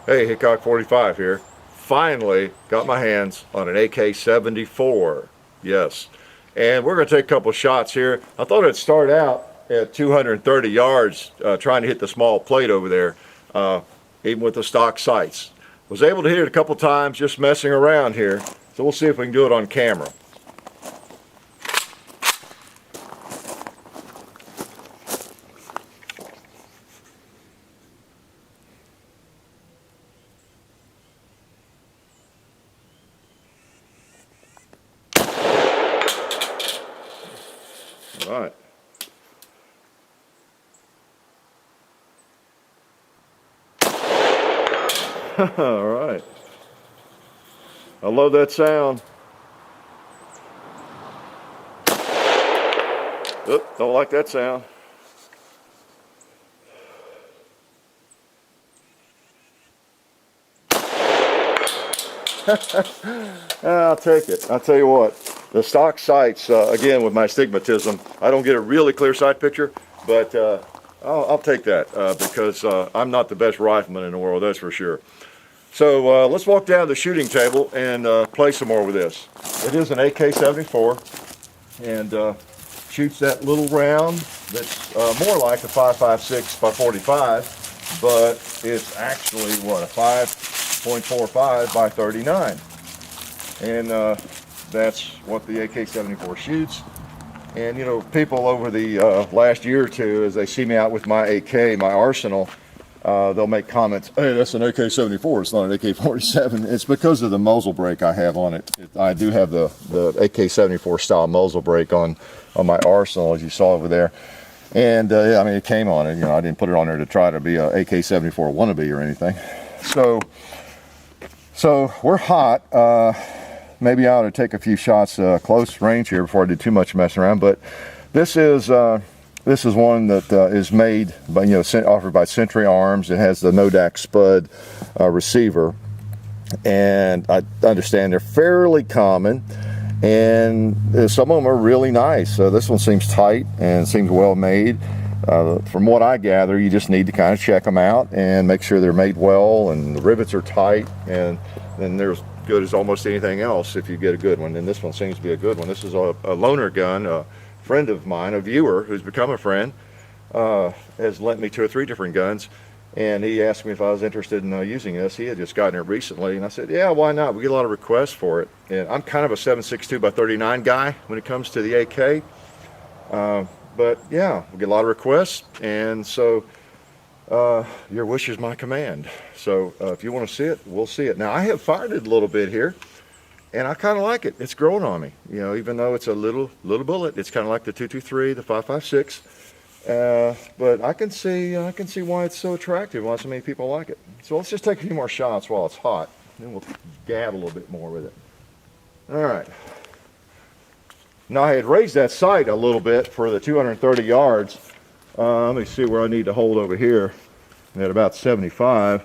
Hey, Hickok 45 here. Finally got my hands on an AK74. Yes. And we're going to take a couple shots here. I thought I'd start out at 230 yards trying to hit the small plate over there, even with the stock sights. Was able to hit it a couple times just messing around here. So we'll see if we can do it on camera. All right. All right. I love that sound. Oop, don't like that sound. I'll take it. I'll tell you what. The stock sights, again, with my astigmatism, I don't get a really clear sight picture, but I'll take that because I'm not the best rifleman in the world, that's for sure. So let's walk down to the shooting table and play some more with this. It is an AK74 and shoots that little round that's more like a 5.56 by 45, but it's actually, what, a 5.45 by 39. And that's what the AK-74 shoots. And you know, people over the last year or two, as they see me out with my AK, my arsenal, they'll make comments, hey, that's an AK-74, it's not an AK-47. It's because of the muzzle brake I have on it. I do have the AK-74 style muzzle brake on my arsenal, as you saw over there. And yeah, I mean, it came on it. You know, I didn't put it on there to try to be a AK-74 wannabe or anything. So we're hot. Maybe I ought to take a few shots close range here before I do too much messing around. But this is one that is made by, you know, offered by Century Arms. It has the NoDak Spud receiver, and I understand they're fairly common, and some of them are really nice. This one seems tight and seems well made. From what I gather, you just need to kind of check them out and make sure they're made well and the rivets are tight, and then there's good as almost anything else if you get a good one, and this one seems to be a good one. This is a loaner gun. A friend of mine, a viewer who's become a friend, has lent me 2 or 3 different guns, and he asked me if I was interested in using this. He had just gotten it recently, and I said, yeah, why not? We get a lot of requests for it, and I'm kind of a 7.62 by 39 guy when it comes to the AK, but yeah, we get a lot of requests, and so your wish is my command. So if you want to see it, we'll see it. Now, I have fired it a little bit here, and I kind of like it. It's growing on me, you know, even though it's a little bullet. It's kind of like the 223, the 5.56, but I can see why it's so attractive, why so many people like it. So let's just take a few more shots while it's hot, and then we'll gab a little bit more with it. All right. Now, I had raised that sight a little bit for the 230 yards. Let me see where I need to hold over here at about 75.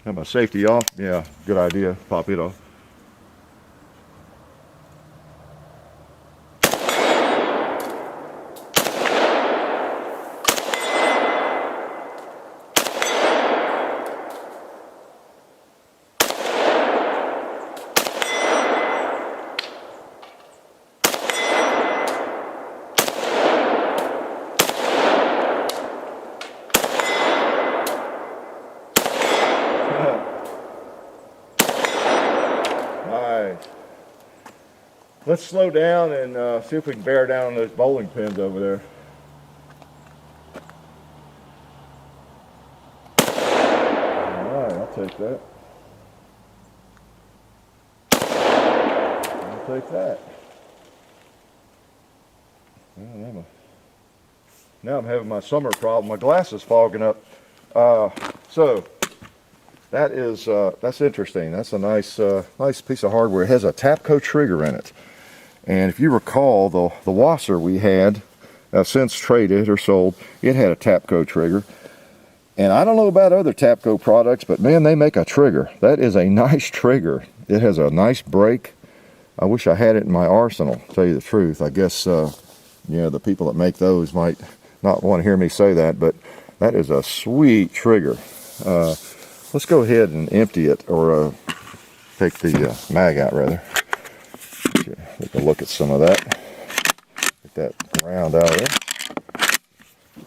Have my safety off? Yeah, good idea. Pop it off. Let's slow down and see if we can bear down on those bowling pins over there. All right, I'll take that. I'll take that. Well, now I'm having my summer problem. My glass is fogging up. So that is that's interesting. That's a nice piece of hardware. It has a Tapco trigger in it. And if you recall, the Wasser we had, since traded or sold, it had a Tapco trigger. And I don't know about other Tapco products, but man, they make a trigger. That is a nice trigger. It has a nice break. I wish I had it in my arsenal, to tell you the truth. I guess, you know, the people that make those might not want to hear me say that, but That is a sweet trigger. Let's go ahead and empty it, or take the mag out rather. Take a look at some of that. Get that round out of there.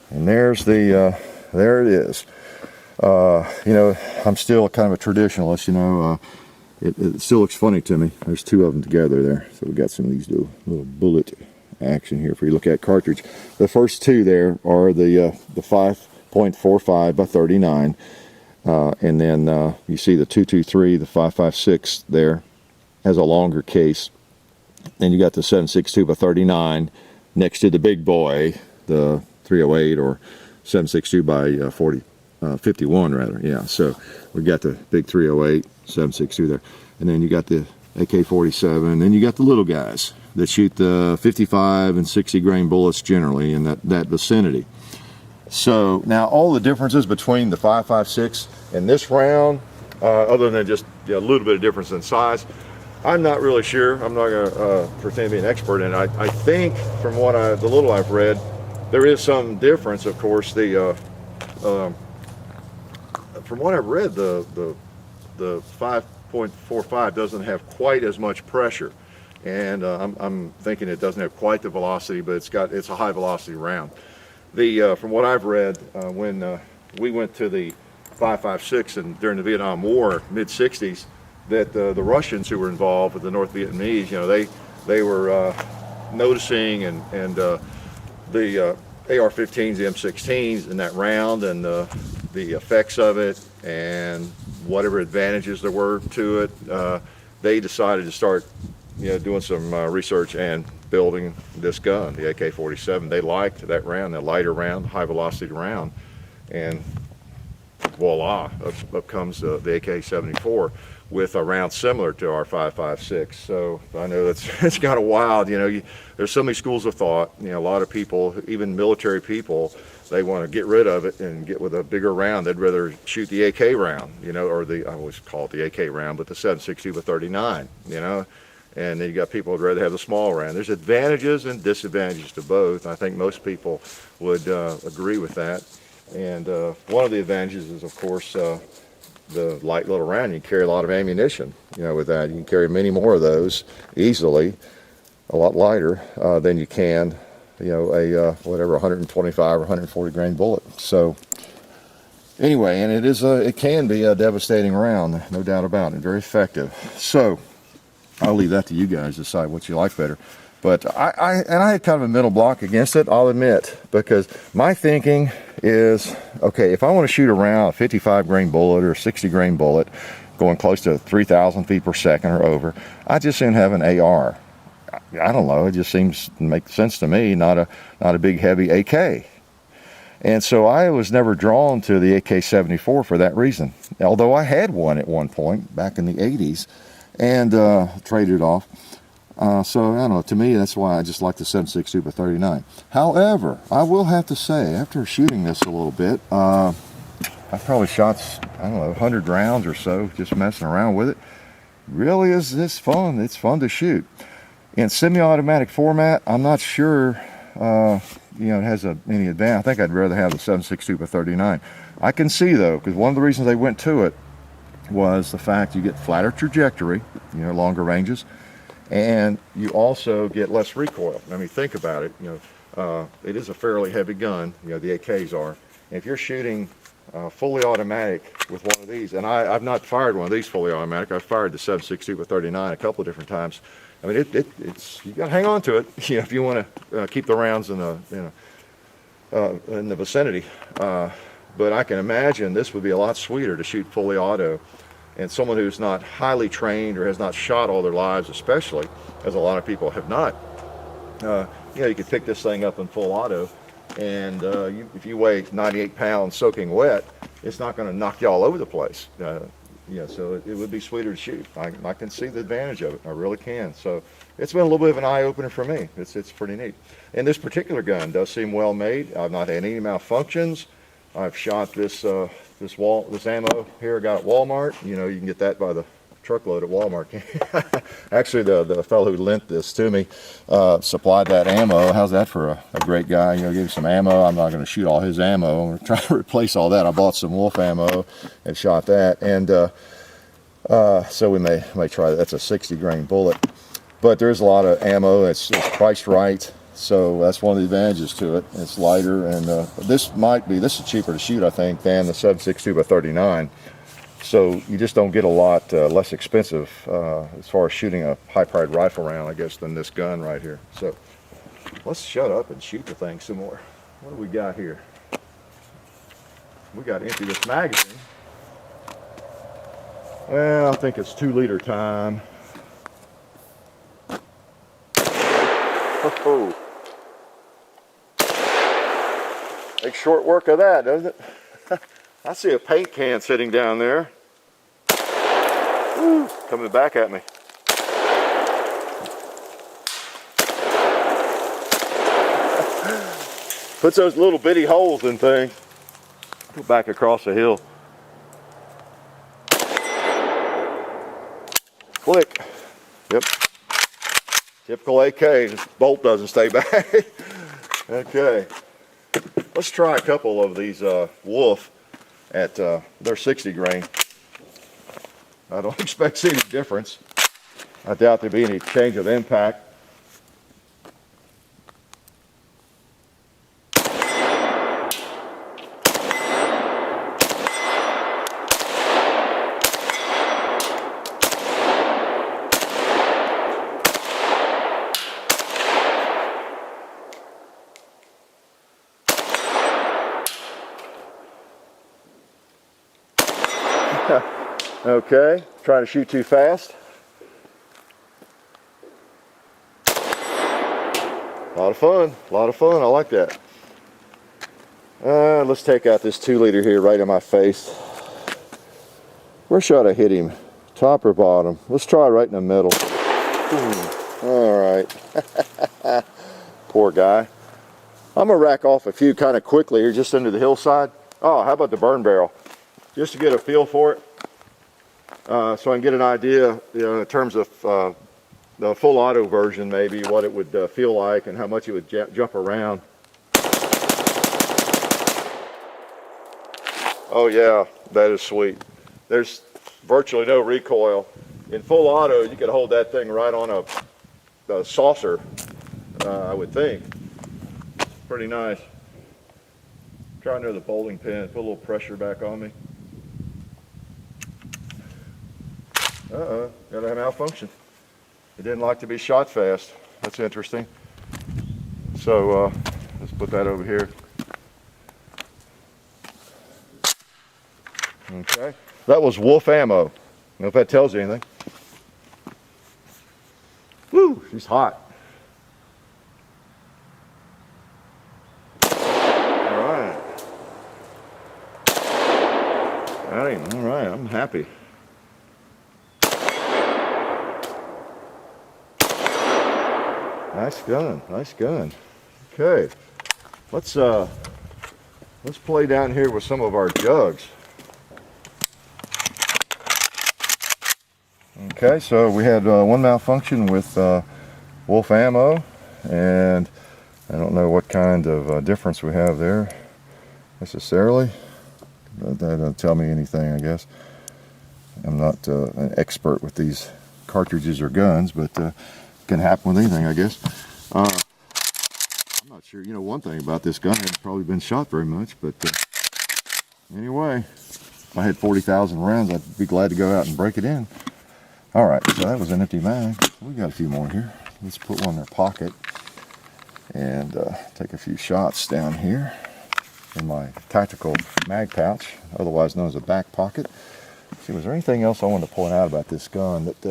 And there's the, there it is. You know, I'm still kind of a traditionalist, you know. It still looks funny to me. There's two of them together there. So we got some of these little bullet action here. If you look at cartridge, the first two there are the 5.45 by 39, and then you see the 223, the 5.56 there has a longer case. Then you got the 7.62 by 39 next to the big boy, the 308 or 7.62 by 51 rather. Yeah, so we got the big 308, 7.62 there, and then you got the AK47, and you got the little guys that shoot the 55 and 60 grain bullets generally in that vicinity. So now all the differences between the 5.56 and this round, other than just a little bit of difference in size, I'm not really sure. I'm not going to pretend to be an expert in it. I think from what the little I've read, there is some difference. Of course, from what I've read, the 5.45 doesn't have quite as much pressure, and I'm thinking it doesn't have quite the velocity, but it's a high velocity round. From what I've read, when we went to the 5.56 and during the Vietnam War, mid 60s, that the Russians who were involved with the North Vietnamese, you know, they were noticing and the AR-15s, the M16s in that round, and the effects of it and whatever advantages there were to it, they decided to start, you know, doing some research and building this gun, the AK-47. They liked that round, that lighter round, high velocity round, and voila, up comes the AK-74 with a round similar to our 5.56. So I know it's kind of wild, you know. There's so many schools of thought, you know. A lot of people, even military people, they want to get rid of it and get with a bigger round. They'd rather shoot the AK round, you know, or I always call it the AK round, but the 7.62 by 39, you know. And then you got people who'd rather have the small round. There's advantages and disadvantages to both. I think most people would agree with that. And one of the advantages is, of course, the light little round. You can carry a lot of ammunition, you know, with that. You can carry many more of those easily, a lot lighter than you can, you know, a whatever 125 or 140 grain bullet. So anyway, and it can be a devastating round, no doubt about it. Very effective. So I'll leave that to you guys to decide what you like better. But I had kind of a mental block against it, I'll admit, because my thinking is, okay, if I want to shoot around a 55 grain bullet or a 60 grain bullet going close to 3,000 feet per second or over, I just soon have an AR. I don't know, it just seems to make sense to me, not a big heavy AK. And so I was never drawn to the AK-74 for that reason. Although I had one at one point back in the 80s and traded it off. So I don't know, to me that's why I just like the 7.62 by 39. However, I will have to say, after shooting this a little bit, I probably shot, I don't know, 100 rounds or so just messing around with it. Really is fun. It's fun to shoot. In semi-automatic format, I'm not sure you know, it has any advantage. I think I'd rather have the 7.62 by 39. I can see though, because one of the reasons they went to it was the fact you get flatter trajectory, you know, longer ranges, and you also get less recoil. I mean, think about it. You know, it is a fairly heavy gun. You know, the AKs are. And if you're shooting fully automatic with one of these, and I've not fired one of these fully automatic. I've fired the 7.62 by 39 a couple of different times. I mean, it's you got to hang on to it, you know, if you want to keep the rounds in the vicinity. But I can imagine this would be a lot sweeter to shoot fully auto. And someone who's not highly trained or has not shot all their lives, especially, as a lot of people have not, you know, you could pick this thing up in full auto, and if you weigh 98 pounds soaking wet, it's not going to knock you all over the place. You know, so it would be sweeter to shoot. I can see the advantage of it. I really can. So it's been a little bit of an eye-opener for me. It's pretty neat. And this particular gun does seem well made. I've not had any malfunctions. I've shot this ammo here I got at Walmart. You know, you can get that by the truckload at Walmart. Actually, the fellow who lent this to me supplied that ammo. How's that for a great guy? You know, give him some ammo. I'm not going to shoot all his ammo. I'm trying to replace all that. I bought some wolf ammo and shot that. And so we may try that. That's a 60 grain bullet. But there's a lot of ammo. It's priced right. So that's one of the advantages to it. It's lighter, and this is cheaper to shoot, I think, than the 7.62 by 39. So you just don't get a lot less expensive as far as shooting a high-powered rifle round, I guess, than this gun right here. So let's shut up and shoot the thing some more. What do we got here? We got to empty this magazine. Well, I think it's 2-liter time. Oh. Makes short work of that, doesn't it? I see a paint can sitting down there. Woo, coming back at me. Puts those little bitty holes in things. Go back across the hill. Click. Yep. Typical AK, this bolt doesn't stay back. Okay. Let's try a couple of these Wolf at their 60 grain. I don't expect to see any difference. I doubt there'd be any change of impact. Okay, trying to shoot too fast. A lot of fun, I like that. Let's take out this 2-liter here right in my face. Where should I hit him? Top or bottom? Let's try right in the middle. All right. Poor guy. I'm gonna rack off a few kind of quickly here just into the hillside. Oh, how about the burn barrel? Just to get a feel for it. So I can get an idea, you know, in terms of the full auto version, maybe what it would feel like and how much it would jump around. Oh yeah, that is sweet. There's virtually no recoil. In full auto, you could hold that thing right on a saucer, I would think. Pretty nice. Try near the bowling pin, put a little pressure back on me. Got a malfunction. It didn't like to be shot fast. That's interesting. So let's put that over here. Okay. That was Wolf ammo. I don't know if that tells you anything. Woo, she's hot. All right. All right, I'm happy. Nice gun, nice gun. Okay, let's play down here with some of our jugs. Okay, so we had one malfunction with Wolf ammo, and I don't know what kind of difference we have there necessarily. That doesn't tell me anything, I guess. I'm not an expert with these cartridges or guns, but can happen with anything, I guess. I'm not sure. You know, one thing about this gun, it hasn't probably been shot very much, but anyway, if I had 40,000 rounds, I'd be glad to go out and break it in. All right, so that was an empty mag. We got a few more here. Let's put one in our pocket and take a few shots down here in my tactical mag pouch, otherwise known as a back pocket. See, was there anything else I wanted to point out about this gun that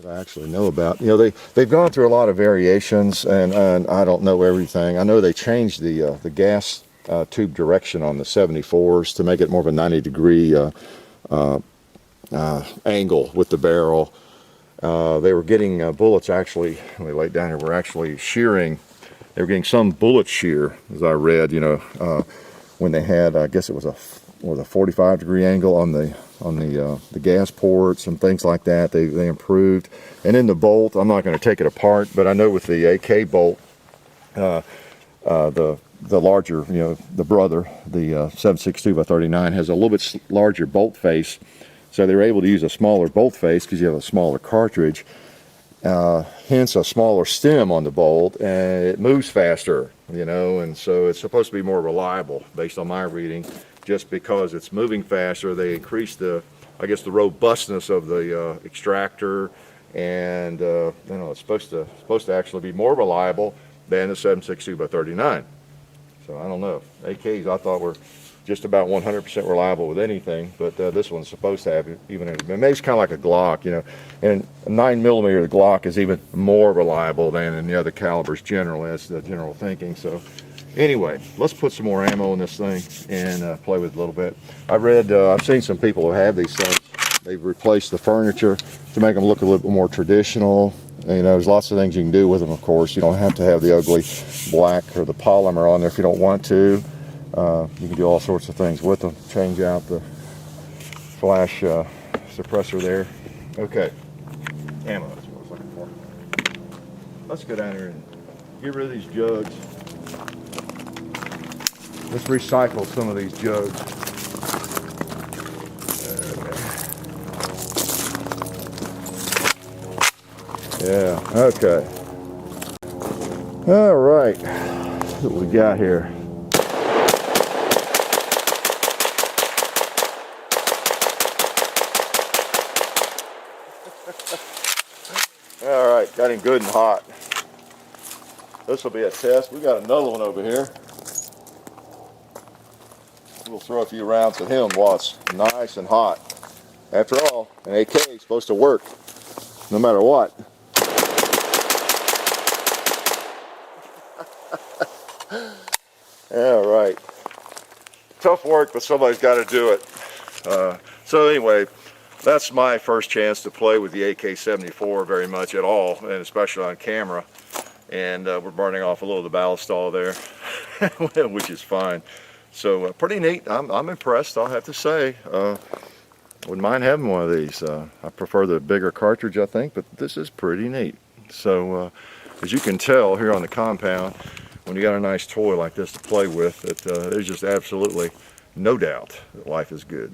I actually know about? You know, they've gone through a lot of variations, and I don't know everything. I know they changed the gas tube direction on the 74s to make it more of a 90-degree angle with the barrel. They were getting bullets actually, when they laid down here, were actually shearing. They were getting some bullet shear, as I read, you know, when they had, I guess it was a 45-degree angle on the gas ports and things like that. They improved. And in the bolt, I'm not going to take it apart, but I know with the AK bolt, the larger, the brother, the 7.62x39 has a little bit larger bolt face, so they were able to use a smaller bolt face because you have a smaller cartridge, hence a smaller stem on the bolt, and it moves faster, and so it's supposed to be more reliable based on my reading. Just because it's moving faster, they increase the robustness of the extractor, and it's supposed to actually be more reliable than the 7.62x39. So I don't know. AKs I thought were just about 100% reliable with anything, but this one's supposed to have even, maybe it's kind of like a Glock, and a 9mm Glock is even more reliable than in the other calibers generally. That's the general thinking. So anyway, let's put some more ammo in this thing and play with it a little bit. I've seen some people who have these things. They've replaced the furniture to make them look a little bit more traditional. There's lots of things you can do with them, of course. You don't have to have the ugly black or the polymer on there if you don't want to. You can do all sorts of things with them. Change out the flash suppressor there. Okay, ammo, that's what I was looking for. Let's go down here and get rid of these jugs. Let's recycle some of these jugs. Yeah, okay. All right, what we got here? All right, got him good and hot. This will be a test. We got another one over here. We'll throw a few rounds at him while it's nice and hot. After all, an AK is supposed to work no matter what. All right. Tough work, but somebody's got to do it. So anyway, that's my first chance to play with the AK74 very much at all, and especially on camera. And we're burning off a little of the ballistol there, which is fine. So pretty neat. I'm impressed, I'll have to say. Wouldn't mind having one of these. I prefer the bigger cartridge, I think, but this is pretty neat. So as you can tell here on the compound, when you got a nice toy like this to play with, there's just absolutely no doubt that life is good.